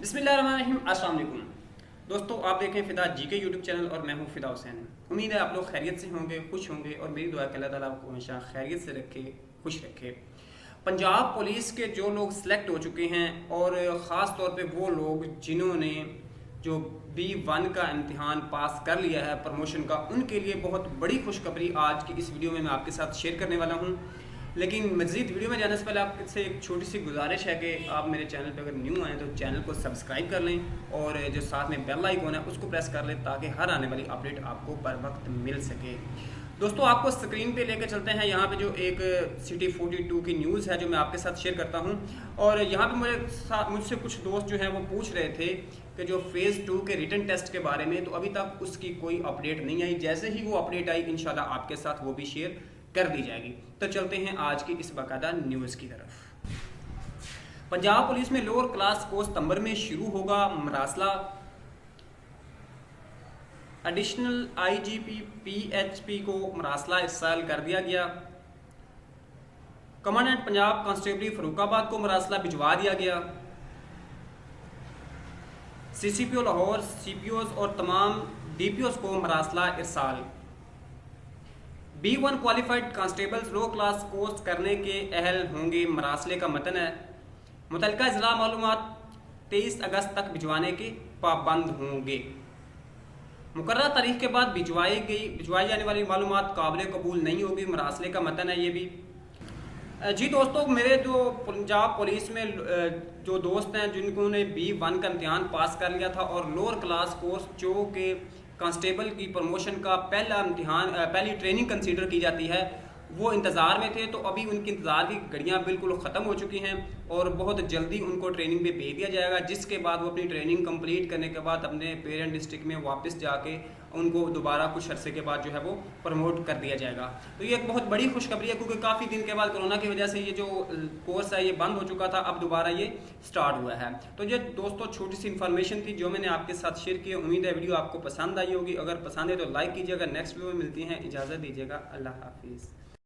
बिस्मिल्लाहिर्रहमानिर्रहीम। अस्सलाम वालेकुम दोस्तों, आप देखें फ़िदा जीके यूट्यूब चैनल और मैं हूं फ़िदा हुसैन। उम्मीद है आप लोग खैरियत से होंगे, खुश होंगे और मेरी दुआ है कि अल्लाह ताला आपको हमेशा खैरियत से रखे, खुश रखे। पंजाब पुलिस के जो लोग सिलेक्ट हो चुके हैं और ख़ास तौर पे वो लोग जिन्होंने जो B1 का इम्तिहान पास कर लिया है प्रमोशन का, उनके लिए बहुत बड़ी खुशखबरी आज की इस वीडियो में मैं आपके साथ शेयर करने वाला हूं। लेकिन मज़ीद वीडियो में जाने से पहले आपसे एक छोटी सी गुजारिश है कि आप मेरे चैनल पर अगर न्यू आएँ तो चैनल को सब्सक्राइब कर लें और जो साथ में बेल आइकन है उसको प्रेस कर लें ताकि हर आने वाली अपडेट आपको बर वक्त मिल सके। दोस्तों, आपको स्क्रीन पे लेकर चलते हैं। यहाँ पे जो एक सिटी 42 की न्यूज़ है जो मैं आपके साथ शेयर करता हूँ। और यहाँ पे मुझसे कुछ दोस्त जो हैं वो पूछ रहे थे कि जो फेज़ 2 के रिटन टेस्ट के बारे में, तो अभी तक उसकी कोई अपडेट नहीं आई। जैसे ही वो अपडेट आई इंशाल्लाह आपके साथ वो भी शेयर कर दी जाएगी। तो चलते हैं आज की इस बाकायदा न्यूज़ की तरफ। पंजाब पुलिस में लोअर क्लास कोर्स सितंबर में शुरू होगा। मरासला एडिशनल IGP PHP को मरासला इरसाल कर दिया गया। कमांडेंट पंजाब कांस्टेबली फरूखाबाद को मरासला भिजवा दिया गया। CCPO लाहौर, CPOs और तमाम DPOs को मरासला इरसाल। B1 क्वालिफाइड कांस्टेबल्स लो क्लास कोर्स करने के अहल होंगे। मरासले का मतन है मुतल्लिका ज़िला मालूमात 23 अगस्त तक भिजवाने के पाबंद होंगे। मुकर्रर तारीख के बाद भिजवाई जाने वाली मालूमात काबिल कबूल नहीं होगी। मरासले का मतन है ये भी। जी दोस्तों, मेरे जो पंजाब पुलिस में जो दोस्त हैं जिन्होंने B1 का इम्तिहान पास कर लिया था और लोअर क्लास कोर्स जो के कांस्टेबल की प्रमोशन का पहली ट्रेनिंग कंसीडर की जाती है, वो इंतज़ार में थे। तो अभी उनकी इंतज़ार की घड़ियाँ बिल्कुल ख़त्म हो चुकी हैं और बहुत जल्दी उनको ट्रेनिंग पे भेज दिया जाएगा, जिसके बाद वो अपनी ट्रेनिंग कंप्लीट करने के बाद अपने पेरेंट डिस्ट्रिक्ट में वापस जाके उनको दोबारा कुछ अरसे के बाद जो है वो प्रमोट कर दिया जाएगा। तो ये एक बहुत बड़ी खुशखबरी है क्योंकि काफ़ी दिन के बाद कोरोना की वजह से ये जो कोर्स है ये बंद हो चुका था, अब दोबारा ये स्टार्ट हुआ है। तो ये दोस्तों छोटी सी इन्फॉर्मेशन थी जो मैंने आपके साथ शेयर की। उम्मीद है वीडियो आपको पसंद आई होगी। अगर पसंद है तो लाइक कीजिएगा। नेक्स्ट वीडियो में मिलती हैं। इजाज़त दीजिएगा। अल्लाह हाफिज़।